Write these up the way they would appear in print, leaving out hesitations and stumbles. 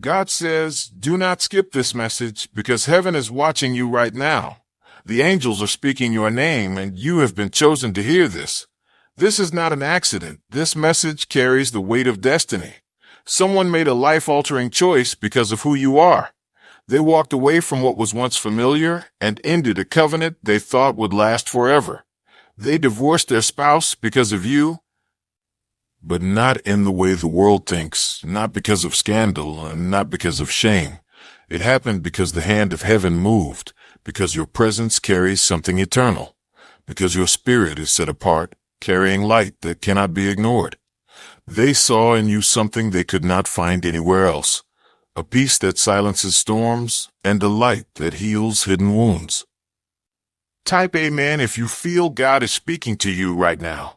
God says, do not skip this message because heaven is watching you right now. The angels are speaking your name and you have been chosen to hear this. This is not an accident. This message carries the weight of destiny. Someone made a life-altering choice because of who you are. They walked away from what was once familiar and ended a covenant they thought would last forever. They divorced their spouse because of you, but not in the way the world thinks, not because of scandal and not because of shame. It happened because the hand of heaven moved, because your presence carries something eternal, because your spirit is set apart, carrying light that cannot be ignored. They saw in you something they could not find anywhere else, a peace that silences storms and a light that heals hidden wounds. Type amen if you feel God is speaking to you right now.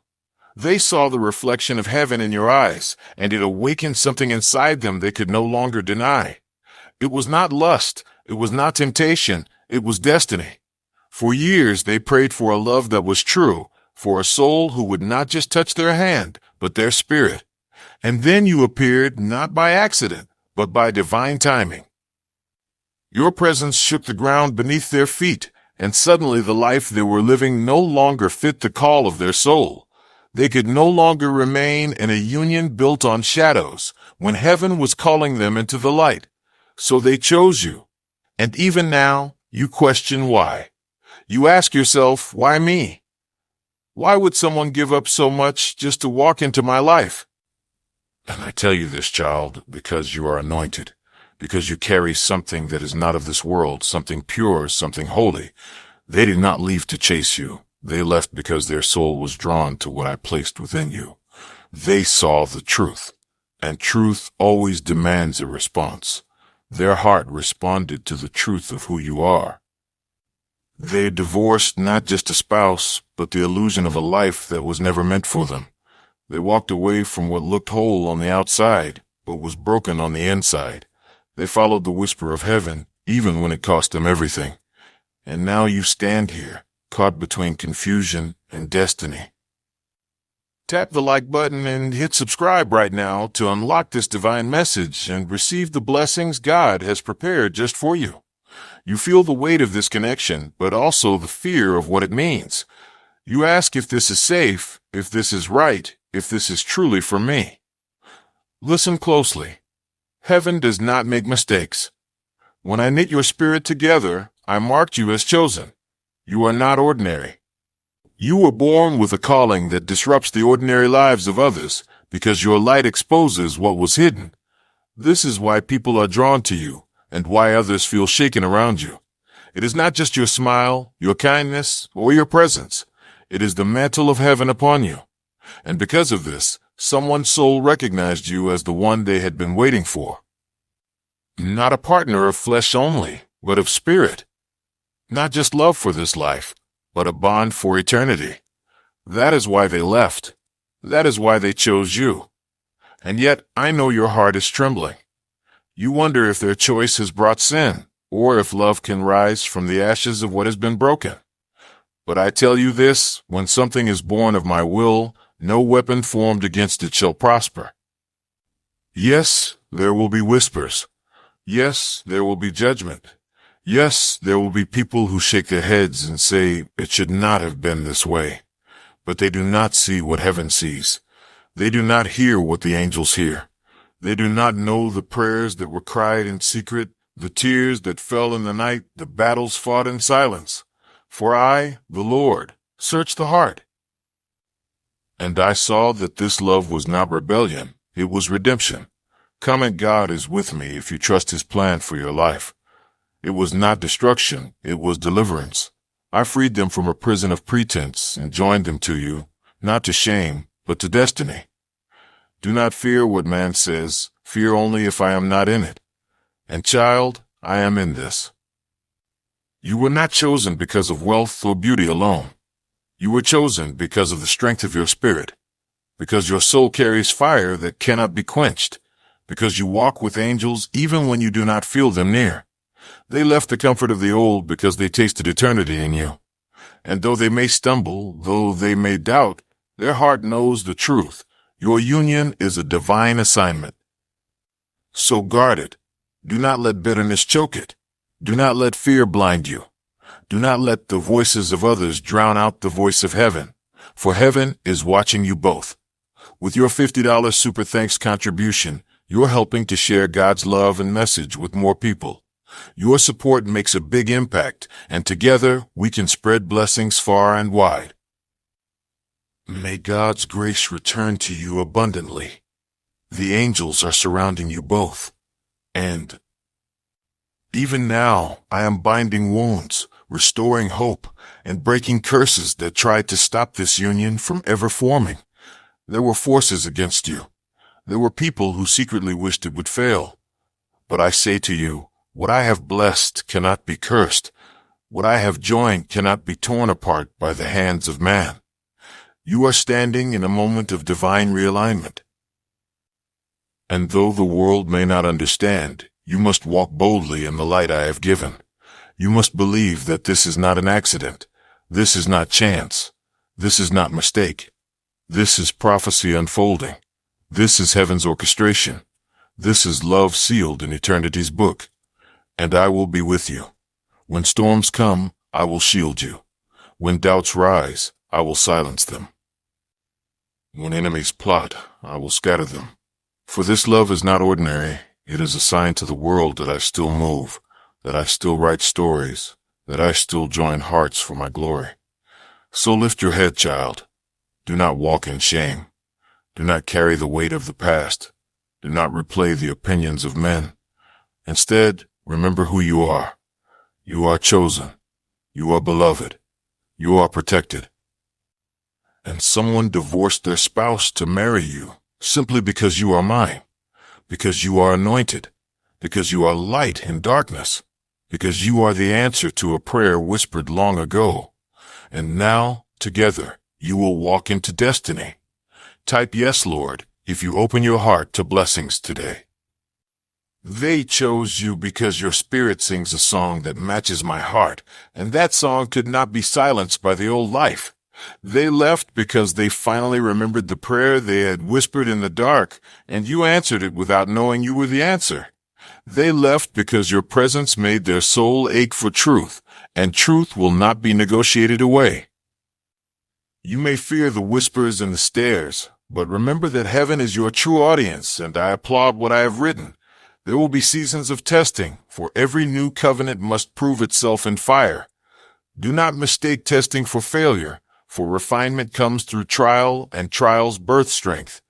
They saw the reflection of heaven in your eyes, and it awakened something inside them they could no longer deny. It was not lust, it was not temptation, it was destiny. For years they prayed for a love that was true, for a soul who would not just touch their hand, but their spirit. And then you appeared not by accident, but by divine timing. Your presence shook the ground beneath their feet, and suddenly the life they were living no longer fit the call of their soul. They could no longer remain in a union built on shadows when heaven was calling them into the light. So they chose you. And even now, you question why. You ask yourself, why me? Why would someone give up so much just to walk into my life? And I tell you this, child, because you are anointed, because you carry something that is not of this world, something pure, something holy. They did not leave to chase you. They left because their soul was drawn to what I placed within you. They saw the truth, and truth always demands a response. Their heart responded to the truth of who you are. They divorced not just a spouse, but the illusion of a life that was never meant for them. They walked away from what looked whole on the outside, but was broken on the inside. They followed the whisper of heaven, even when it cost them everything. And now you stand here, caught between confusion and destiny. Tap the like button and hit subscribe right now to unlock this divine message and receive the blessings God has prepared just for you. You feel the weight of this connection, but also the fear of what it means. You ask if this is safe, if this is right, if this is truly for me. Listen closely. Heaven does not make mistakes. When I knit your spirit together, I marked you as chosen. You are not ordinary. You were born with a calling that disrupts the ordinary lives of others because your light exposes what was hidden. This is why people are drawn to you and why others feel shaken around you. It is not just your smile, your kindness, or your presence. It is the mantle of heaven upon you. And because of this, someone's soul recognized you as the one they had been waiting for. Not a partner of flesh only, but of spirit. Not just love for this life, but a bond for eternity. That is why they left. That is why they chose you. And yet, I know your heart is trembling. You wonder if their choice has brought sin, or if love can rise from the ashes of what has been broken. But I tell you this, when something is born of my will, no weapon formed against it shall prosper. Yes, there will be whispers. Yes, there will be judgment. Yes, there will be people who shake their heads and say, it should not have been this way. But they do not see what heaven sees. They do not hear what the angels hear. They do not know the prayers that were cried in secret, the tears that fell in the night, the battles fought in silence. For I, the Lord, search the heart. And I saw that this love was not rebellion, it was redemption. Comment God is with me if you trust his plan for your life. It was not destruction, it was deliverance. I freed them from a prison of pretense and joined them to you, not to shame, but to destiny. Do not fear what man says, fear only if I am not in it. And child, I am in this. You were not chosen because of wealth or beauty alone. You were chosen because of the strength of your spirit, because your soul carries fire that cannot be quenched, because you walk with angels even when you do not feel them near. They left the comfort of the old because they tasted eternity in you. And though they may stumble, though they may doubt, their heart knows the truth. Your union is a divine assignment. So guard it, Do not let bitterness choke it. Do not let fear blind you. Do not let the voices of others drown out the voice of heaven, for heaven is watching you both. With your $50 Super Thanks contribution, you're helping to share God's love and message with more people. Your support makes a big impact, and together we can spread blessings far and wide. May God's grace return to you abundantly. The angels are surrounding you both. And even now, I am binding wounds, restoring hope, and breaking curses that tried to stop this union from ever forming. There were forces against you. There were people who secretly wished it would fail. But I say to you, what I have blessed cannot be cursed. What I have joined cannot be torn apart by the hands of man. You are standing in a moment of divine realignment. And though the world may not understand, you must walk boldly in the light I have given. You must believe that this is not an accident. This is not chance. This is not mistake. This is prophecy unfolding. This is heaven's orchestration. This is love sealed in eternity's book. And I will be with you. When storms come, I will shield you. When doubts rise, I will silence them. When enemies plot, I will scatter them. For this love is not ordinary. It is a sign to the world that I still move, that I still write stories, that I still join hearts for my glory. So lift your head, child. Do not walk in shame. Do not carry the weight of the past. Do not replay the opinions of men. Instead, remember who you are. You are chosen. You are beloved. You are protected. And someone divorced their spouse to marry you simply because you are mine, because you are anointed, because you are light in darkness, because you are the answer to a prayer whispered long ago. And now, together, you will walk into destiny. Type yes, Lord, if you open your heart to blessings today. They chose you because your spirit sings a song that matches my heart, and that song could not be silenced by the old life. They left because they finally remembered the prayer they had whispered in the dark, and you answered it without knowing you were the answer. They left because your presence made their soul ache for truth, and truth will not be negotiated away. You may fear the whispers and the stares, but remember that heaven is your true audience, and I applaud what I have written. There will be seasons of testing, for every new covenant must prove itself in fire. Do not mistake testing for failure, for refinement comes through trial, and trials birth strength.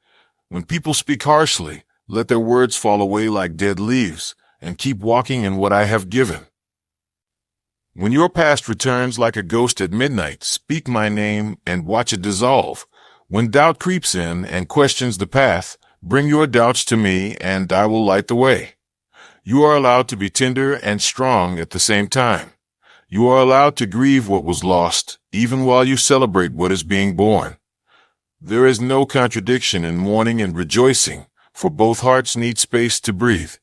When people speak harshly, let their words fall away like dead leaves, and keep walking in what I have given. When your past returns like a ghost at midnight, speak my name and watch it dissolve. When doubt creeps in and questions the path, bring your doubts to me and I will light the way. You are allowed to be tender and strong at the same time. You are allowed to grieve what was lost, even while you celebrate what is being born. There is no contradiction in mourning and rejoicing, for both hearts need space to breathe.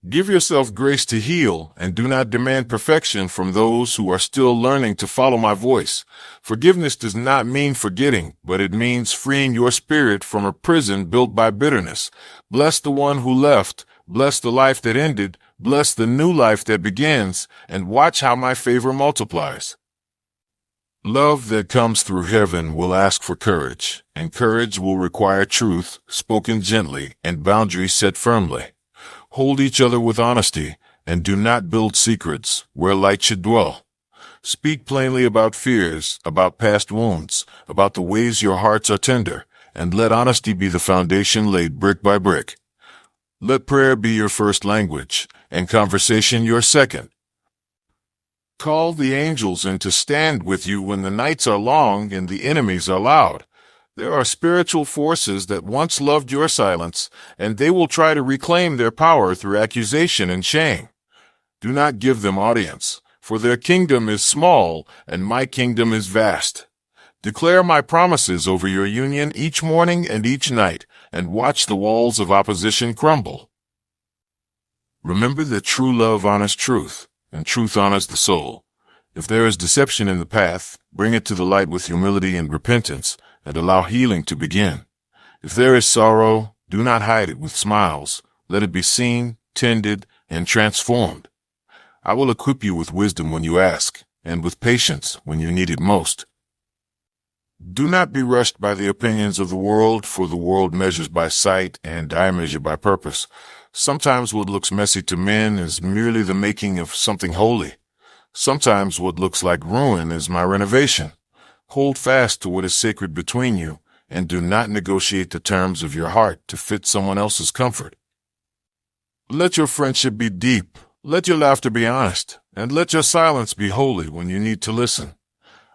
Give yourself grace to heal, and do not demand perfection from those who are still learning to follow my voice. Forgiveness does not mean forgetting, but it means freeing your spirit from a prison built by bitterness. Bless the one who left, bless the life that ended, bless the new life that begins, and watch how my favor multiplies. Love that comes through heaven will ask for courage, and courage will require truth, spoken gently, and boundaries set firmly. Hold each other with honesty, and do not build secrets where light should dwell. Speak plainly about fears, about past wounds, about the ways your hearts are tender, and let honesty be the foundation laid brick by brick. Let prayer be your first language, and conversation your second. Call the angels in to stand with you when the nights are long and the enemies are loud. There are spiritual forces that once loved your silence, and they will try to reclaim their power through accusation and shame. Do not give them audience, for their kingdom is small, and my kingdom is vast. Declare my promises over your union each morning and each night, and watch the walls of opposition crumble. Remember that true love honors truth, and truth honors the soul. If there is deception in the path, bring it to the light with humility and repentance, and allow healing to begin. If there is sorrow, do not hide it with smiles. Let it be seen, tended, and transformed. I will equip you with wisdom when you ask, and with patience when you need it most. Do not be rushed by the opinions of the world, for the world measures by sight, and I measure by purpose. Sometimes what looks messy to men is merely the making of something holy. Sometimes what looks like ruin is my renovation. Hold fast to what is sacred between you, and do not negotiate the terms of your heart to fit someone else's comfort. Let your friendship be deep, let your laughter be honest, and let your silence be holy when you need to listen.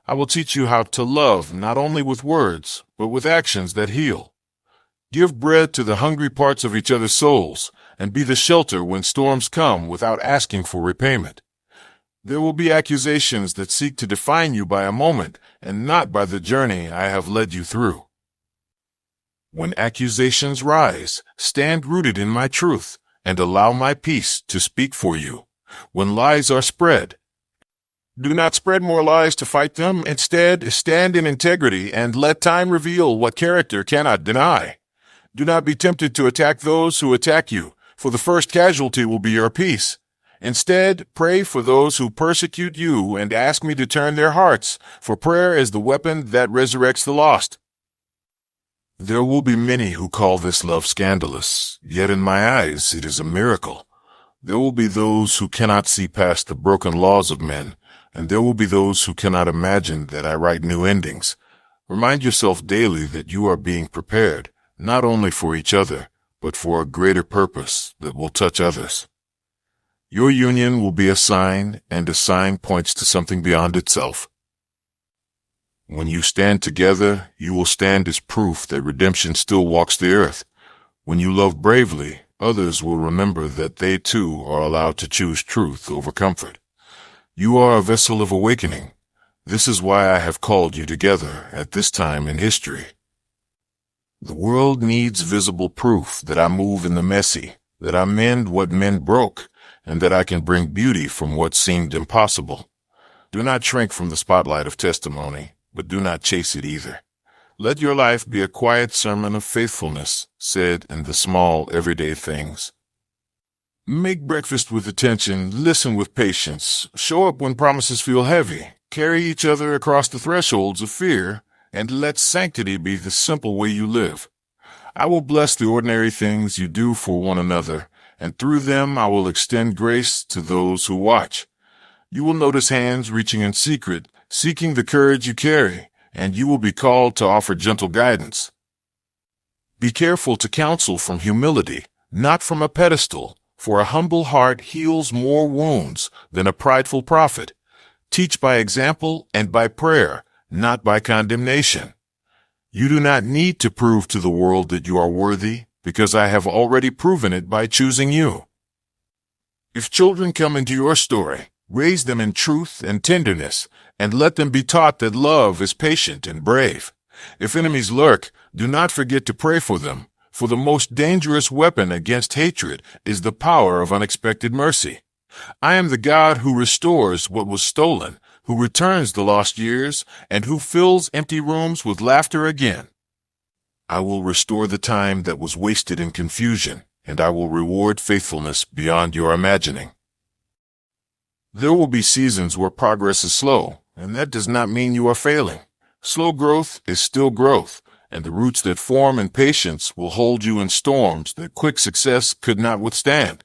I will teach you how to love not only with words, but with actions that heal. Give bread to the hungry parts of each other's souls, and be the shelter when storms come without asking for repayment. There will be accusations that seek to define you by a moment, and not by the journey I have led you through. When accusations rise, stand rooted in my truth, and allow my peace to speak for you. When lies are spread, do not spread more lies to fight them. Instead, stand in integrity and let time reveal what character cannot deny. Do not be tempted to attack those who attack you, for the first casualty will be your peace. Instead, pray for those who persecute you and ask me to turn their hearts, for prayer is the weapon that resurrects the lost. There will be many who call this love scandalous, yet in my eyes it is a miracle. There will be those who cannot see past the broken laws of men, and there will be those who cannot imagine that I write new endings. Remind yourself daily that you are being prepared, not only for each other, but for a greater purpose that will touch others. Your union will be a sign, and a sign points to something beyond itself. When you stand together, you will stand as proof that redemption still walks the earth. When you love bravely, others will remember that they too are allowed to choose truth over comfort. You are a vessel of awakening. This is why I have called you together at this time in history. The world needs visible proof that I move in the messy, that I mend what men broke, and that I can bring beauty from what seemed impossible. Do not shrink from the spotlight of testimony, but do not chase it either. Let your life be a quiet sermon of faithfulness, said in the small, everyday things. Make breakfast with attention, listen with patience, show up when promises feel heavy, carry each other across the thresholds of fear, and let sanctity be the simple way you live. I will bless the ordinary things you do for one another, and through them I will extend grace to those who watch. You will notice hands reaching in secret, seeking the courage you carry, and you will be called to offer gentle guidance. Be careful to counsel from humility, not from a pedestal, for a humble heart heals more wounds than a prideful prophet. Teach by example and by prayer, not by condemnation. You do not need to prove to the world that you are worthy, because I have already proven it by choosing you. If children come into your story, raise them in truth and tenderness, and let them be taught that love is patient and brave. If enemies lurk, do not forget to pray for them, for the most dangerous weapon against hatred is the power of unexpected mercy. I am the God who restores what was stolen, who returns the lost years, and who fills empty rooms with laughter again. I will restore the time that was wasted in confusion, and I will reward faithfulness beyond your imagining. There will be seasons where progress is slow, and that does not mean you are failing. Slow growth is still growth, and the roots that form in patience will hold you in storms that quick success could not withstand.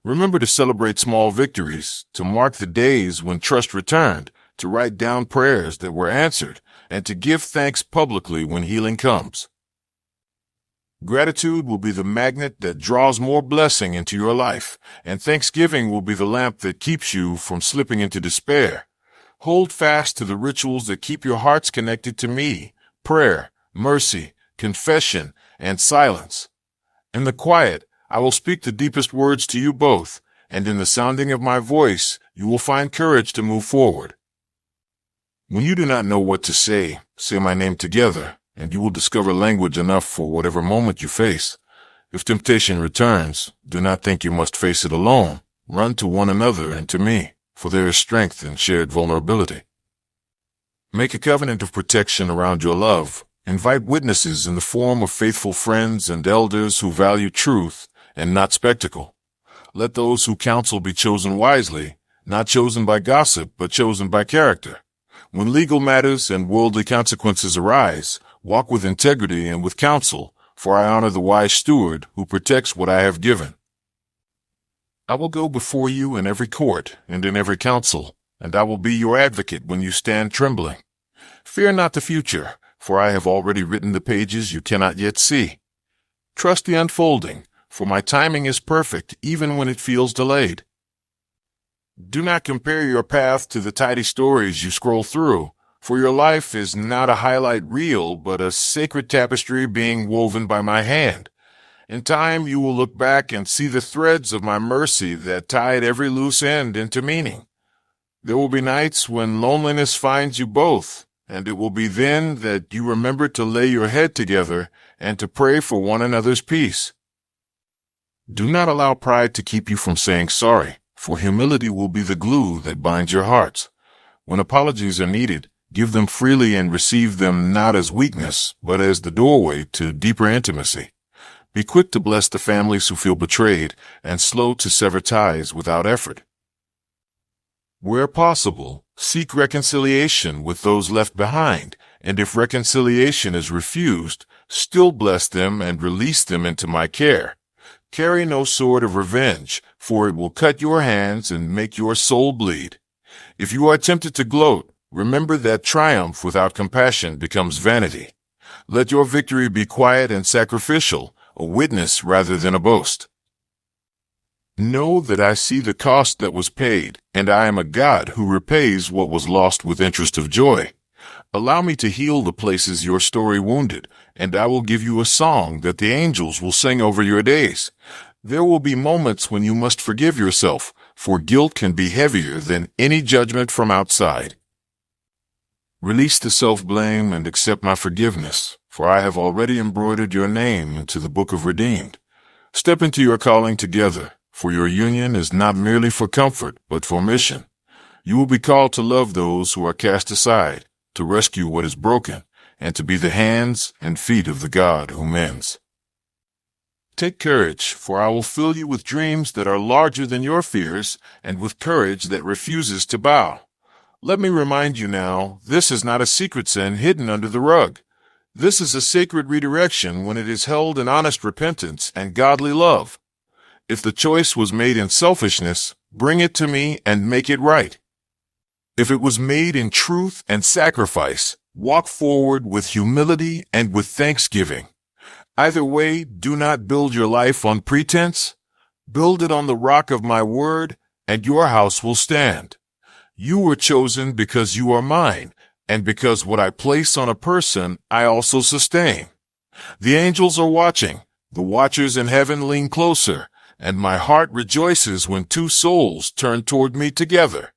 Remember to celebrate small victories, to mark the days when trust returned, to write down prayers that were answered, and to give thanks publicly when healing comes. Gratitude will be the magnet that draws more blessing into your life, and thanksgiving will be the lamp that keeps you from slipping into despair. Hold fast to the rituals that keep your hearts connected to me: prayer, mercy, confession, and silence. In the quiet, I will speak the deepest words to you both, and in the sounding of my voice, you will find courage to move forward. When you do not know what to say my name together, and you will discover language enough for whatever moment you face. If temptation returns, do not think you must face it alone. Run to one another and to me, for there is strength in shared vulnerability. Make a covenant of protection around your love. Invite witnesses in the form of faithful friends and elders who value truth and not spectacle. Let those who counsel be chosen wisely, not chosen by gossip, but chosen by character. When legal matters and worldly consequences arise, walk with integrity and with counsel, for I honor the wise steward who protects what I have given. I will go before you in every court and in every council, and I will be your advocate when you stand trembling. Fear not the future, for I have already written the pages you cannot yet see. Trust the unfolding, for my timing is perfect even when it feels delayed. Do not compare your path to the tidy stories you scroll through, for your life is not a highlight reel but a sacred tapestry being woven by my hand. In time you will look back and see the threads of my mercy that tied every loose end into meaning. There will be nights when loneliness finds you both, and it will be then that you remember to lay your head together and to pray for one another's peace. Do not allow pride to keep you from saying sorry, for humility will be the glue that binds your hearts. When apologies are needed, give them freely and receive them not as weakness, but as the doorway to deeper intimacy. Be quick to bless the families who feel betrayed, and slow to sever ties without effort. Where possible, seek reconciliation with those left behind, and if reconciliation is refused, still bless them and release them into my care. Carry no sword of revenge, for it will cut your hands and make your soul bleed. If you are tempted to gloat, remember that triumph without compassion becomes vanity. Let your victory be quiet and sacrificial, a witness rather than a boast. Know that I see the cost that was paid, and I am a God who repays what was lost with interest of joy. Allow me to heal the places your story wounded, and I will give you a song that the angels will sing over your days. There will be moments when you must forgive yourself, for guilt can be heavier than any judgment from outside. Release the self-blame and accept my forgiveness, for I have already embroidered your name into the book of redeemed. Step into your calling together, for your union is not merely for comfort, but for mission. You will be called to love those who are cast aside, to rescue what is broken, and to be the hands and feet of the God who mends. Take courage, for I will fill you with dreams that are larger than your fears, and with courage that refuses to bow. Let me remind you now, this is not a secret sin hidden under the rug. This is a sacred redirection when it is held in honest repentance and godly love. If the choice was made in selfishness, bring it to me and make it right. If it was made in truth and sacrifice, walk forward with humility and with thanksgiving. Either way, do not build your life on pretense. Build it on the rock of my word, and your house will stand. You were chosen because you are mine, and because what I place on a person, I also sustain. The angels are watching. The watchers in heaven lean closer, and my heart rejoices when two souls turn toward me together.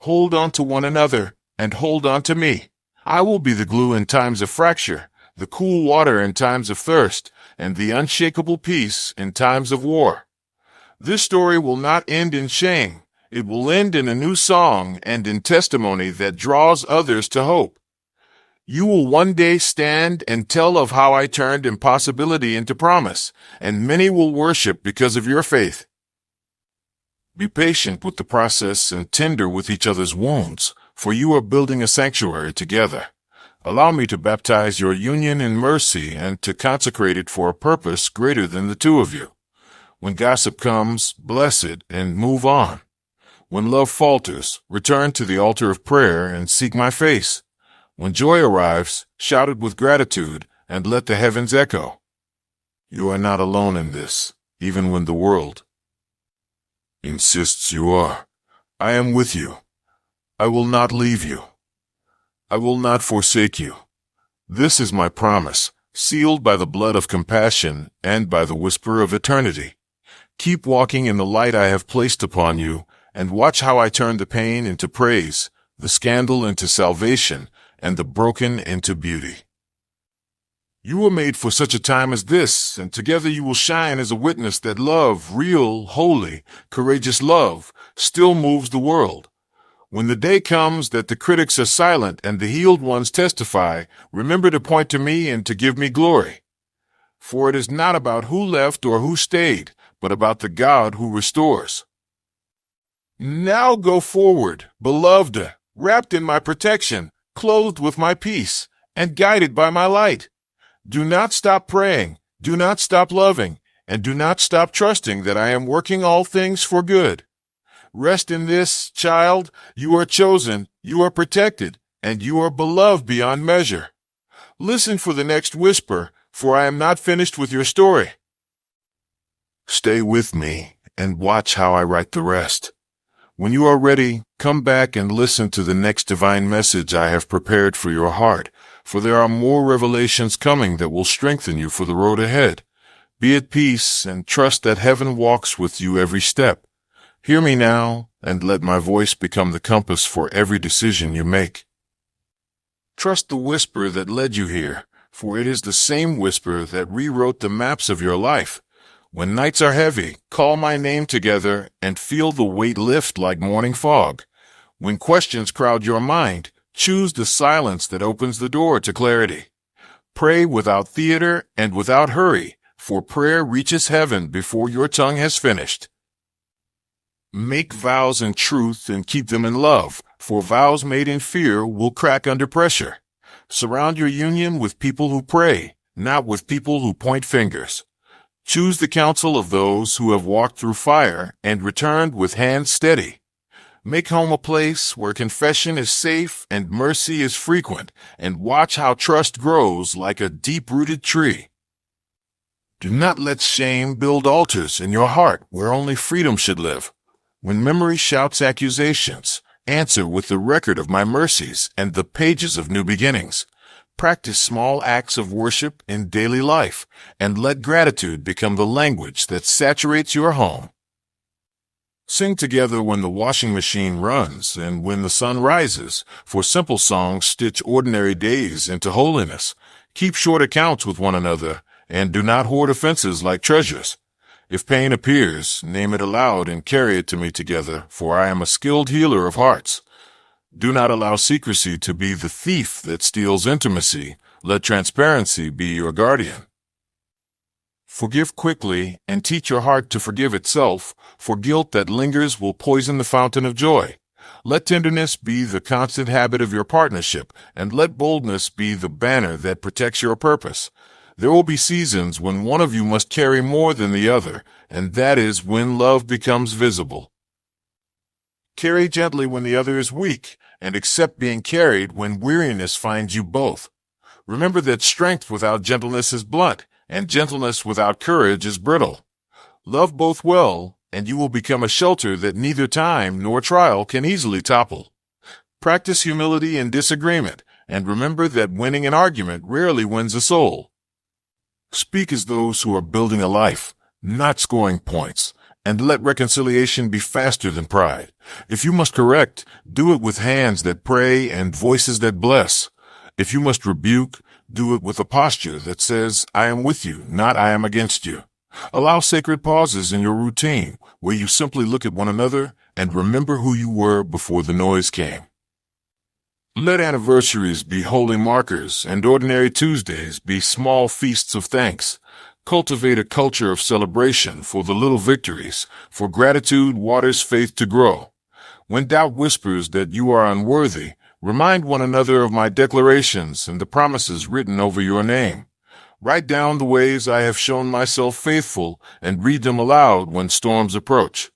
Hold on to one another, and hold on to me. I will be the glue in times of fracture, the cool water in times of thirst, and the unshakable peace in times of war. This story will not end in shame. It will end in a new song and in testimony that draws others to hope. You will one day stand and tell of how I turned impossibility into promise, and many will worship because of your faith. Be patient with the process and tender with each other's wounds, for you are building a sanctuary together. Allow me to baptize your union in mercy and to consecrate it for a purpose greater than the two of you. When gossip comes, bless it and move on. When love falters, return to the altar of prayer and seek my face. When joy arrives, shout it with gratitude and let the heavens echo. You are not alone in this, even when the world insists you are. I am with you. I will not leave you. I will not forsake you. This is my promise, sealed by the blood of compassion and by the whisper of eternity. Keep walking in the light I have placed upon you, and watch how I turn the pain into praise, the scandal into salvation, and the broken into beauty. You were made for such a time as this, and together you will shine as a witness that love, real, holy, courageous love, still moves the world. When the day comes that the critics are silent and the healed ones testify, remember to point to me and to give me glory. For it is not about who left or who stayed, but about the God who restores. Now go forward, beloved, wrapped in my protection, clothed with my peace, and guided by my light. Do not stop praying, do not stop loving, and do not stop trusting that I am working all things for good. Rest in this, child. You are chosen, you are protected, and you are beloved beyond measure. Listen for the next whisper, for I am not finished with your story. Stay with me and watch how I write the rest. When you are ready, come back and listen to the next divine message I have prepared for your heart, for there are more revelations coming that will strengthen you for the road ahead. Be at peace and trust that heaven walks with you every step. Hear me now, and let my voice become the compass for every decision you make. Trust the whisper that led you here, for it is the same whisper that rewrote the maps of your life. When nights are heavy, call my name together and feel the weight lift like morning fog. When questions crowd your mind, choose the silence that opens the door to clarity. Pray without theater and without hurry, for prayer reaches heaven before your tongue has finished. Make vows in truth and keep them in love, for vows made in fear will crack under pressure. Surround your union with people who pray, not with people who point fingers. Choose the counsel of those who have walked through fire and returned with hands steady. Make home a place where confession is safe and mercy is frequent, and watch how trust grows like a deep-rooted tree. Do not let shame build altars in your heart where only freedom should live. When memory shouts accusations, answer with the record of my mercies and the pages of new beginnings. Practice small acts of worship in daily life, and let gratitude become the language that saturates your home. Sing together when the washing machine runs and when the sun rises, for simple songs stitch ordinary days into holiness. Keep short accounts with one another, and do not hoard offenses like treasures. If pain appears, name it aloud and carry it to me together, for I am a skilled healer of hearts. Do not allow secrecy to be the thief that steals intimacy. Let transparency be your guardian. Forgive quickly and teach your heart to forgive itself, for guilt that lingers will poison the fountain of joy. Let tenderness be the constant habit of your partnership, and let boldness be the banner that protects your purpose. There will be seasons when one of you must carry more than the other, and that is when love becomes visible. Carry gently when the other is weak, and accept being carried when weariness finds you both. Remember that strength without gentleness is blunt, and gentleness without courage is brittle. Love both well, and you will become a shelter that neither time nor trial can easily topple. Practice humility in disagreement, and remember that winning an argument rarely wins a soul. Speak as those who are building a life, not scoring points, and let reconciliation be faster than pride. If you must correct, do it with hands that pray and voices that bless. If you must rebuke, do it with a posture that says, I am with you, not I am against you. Allow sacred pauses in your routine, where you simply look at one another and remember who you were before the noise came. Let anniversaries be holy markers and ordinary Tuesdays be small feasts of thanks. Cultivate a culture of celebration for the little victories, for gratitude waters faith to grow. When doubt whispers that you are unworthy, remind one another of my declarations and the promises written over your name. Write down the ways I have shown myself faithful and read them aloud when storms approach.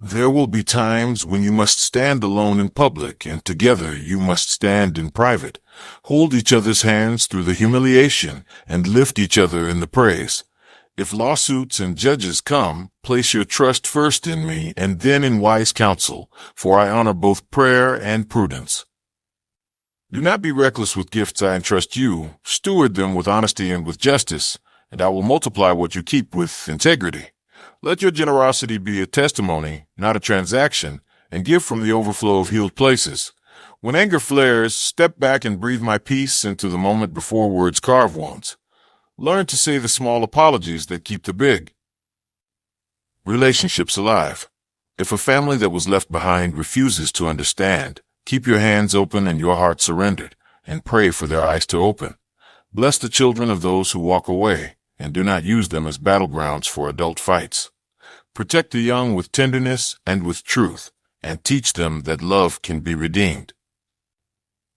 There will be times when you must stand alone in public, and together you must stand in private. Hold each other's hands through the humiliation and lift each other in the praise. If lawsuits and judges come, place your trust first in me and then in wise counsel, for I honor both prayer and prudence. Do not be reckless with gifts I entrust you. Steward them with honesty and with justice, and I will multiply what you keep with integrity. Let your generosity be a testimony, not a transaction, and give from the overflow of healed places. When anger flares, step back and breathe my peace into the moment before words carve wounds. Learn to say the small apologies that keep the big. Relationships alive. If a family that was left behind refuses to understand, keep your hands open and your heart surrendered, and pray for their eyes to open. Bless the children of those who walk away, and do not use them as battlegrounds for adult fights. Protect the young with tenderness and with truth, and teach them that love can be redeemed.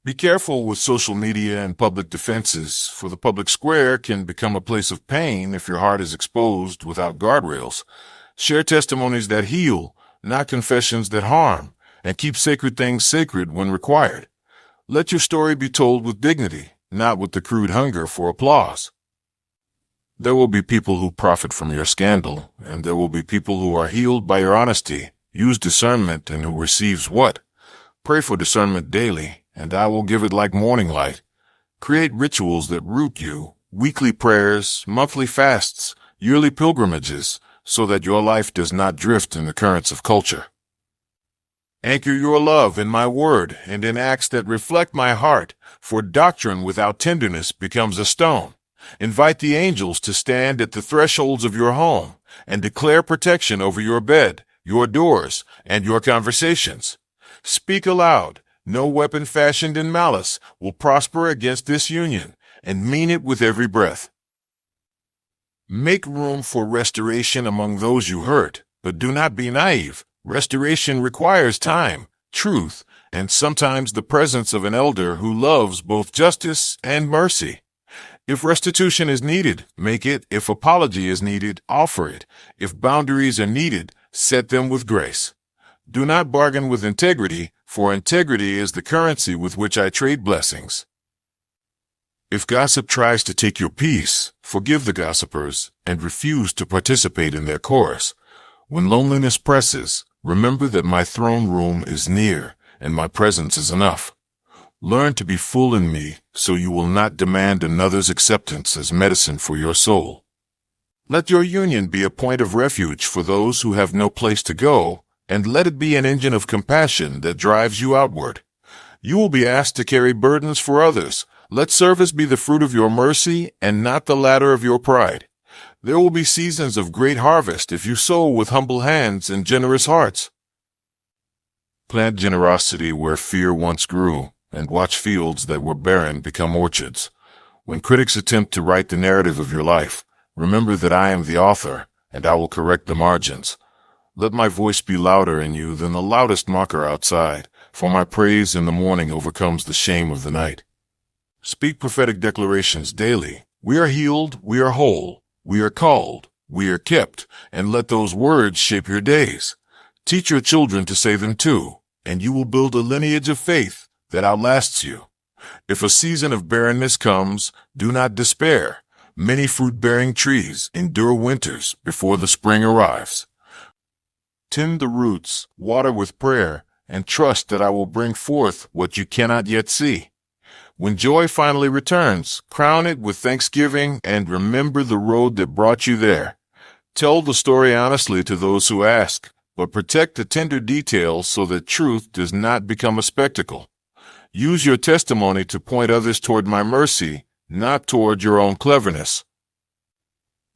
Be careful with social media and public defenses, for the public square can become a place of pain if your heart is exposed without guardrails. Share testimonies that heal, not confessions that harm, and keep sacred things sacred when required. Let your story be told with dignity, not with the crude hunger for applause. There will be people who profit from your scandal, and there will be people who are healed by your honesty. Use discernment, and who receives what? Pray for discernment daily, and I will give it like morning light. Create rituals that root you, weekly prayers, monthly fasts, yearly pilgrimages, so that your life does not drift in the currents of culture. Anchor your love in my word and in acts that reflect my heart, for doctrine without tenderness becomes a stone. Invite the angels to stand at the thresholds of your home and declare protection over your bed, your doors, and your conversations. Speak aloud. No weapon fashioned in malice will prosper against this union, and mean it with every breath. Make room for restoration among those you hurt, but do not be naive. Restoration requires time, truth, and sometimes the presence of an elder who loves both justice and mercy. If restitution is needed, make it. If apology is needed, offer it. If boundaries are needed, set them with grace. Do not bargain with integrity, for integrity is the currency with which I trade blessings. If gossip tries to take your peace, forgive the gossipers and refuse to participate in their chorus. When loneliness presses, remember that my throne room is near and my presence is enough. Learn to be full in me so you will not demand another's acceptance as medicine for your soul. Let your union be a point of refuge for those who have no place to go, and let it be an engine of compassion that drives you outward. You will be asked to carry burdens for others. Let service be the fruit of your mercy and not the ladder of your pride. There will be seasons of great harvest if you sow with humble hands and generous hearts. Plant generosity where fear once grew, and watch fields that were barren become orchards. When critics attempt to write the narrative of your life, remember that I am the author, and I will correct the margins. Let my voice be louder in you than the loudest mocker outside, for my praise in the morning overcomes the shame of the night. Speak prophetic declarations daily. We are healed, we are whole, we are called, we are kept, and let those words shape your days. Teach your children to say them too, and you will build a lineage of faith that outlasts you. If a season of barrenness comes, do not despair. Many fruit-bearing trees endure winters before the spring arrives. Tend the roots, water with prayer, and trust that I will bring forth what you cannot yet see. When joy finally returns, crown it with thanksgiving and remember the road that brought you there. Tell the story honestly to those who ask, but protect the tender details so that truth does not become a spectacle. Use your testimony to point others toward my mercy, not toward your own cleverness.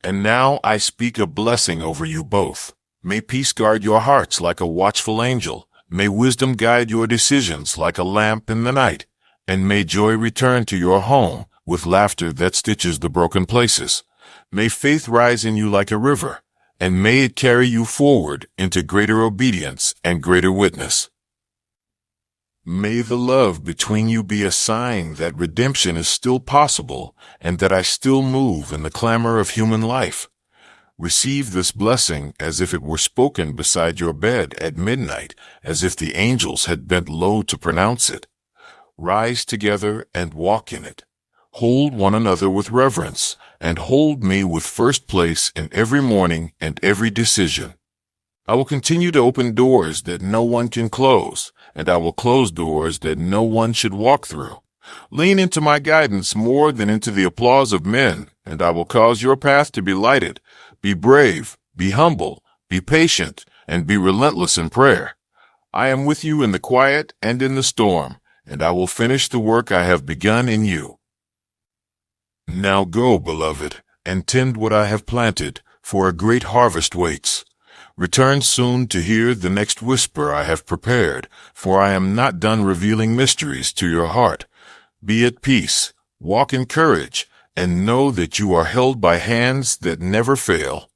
And now I speak a blessing over you both. May peace guard your hearts like a watchful angel. May wisdom guide your decisions like a lamp in the night. And may joy return to your home with laughter that stitches the broken places. May faith rise in you like a river, and may it carry you forward into greater obedience and greater witness. May the love between you be a sign that redemption is still possible and that I still move in the clamor of human life. Receive this blessing as if it were spoken beside your bed at midnight, as if the angels had bent low to pronounce it. Rise together and walk in it. Hold one another with reverence, and hold me with first place in every morning and every decision. I will continue to open doors that no one can close, and I will close doors that no one should walk through. Lean into my guidance more than into the applause of men, and I will cause your path to be lighted. Be brave, be humble, be patient, and be relentless in prayer. I am with you in the quiet and in the storm, and I will finish the work I have begun in you. Now go, beloved, and tend what I have planted, for a great harvest waits. Return soon to hear the next whisper I have prepared, for I am not done revealing mysteries to your heart. Be at peace, walk in courage, and know that you are held by hands that never fail.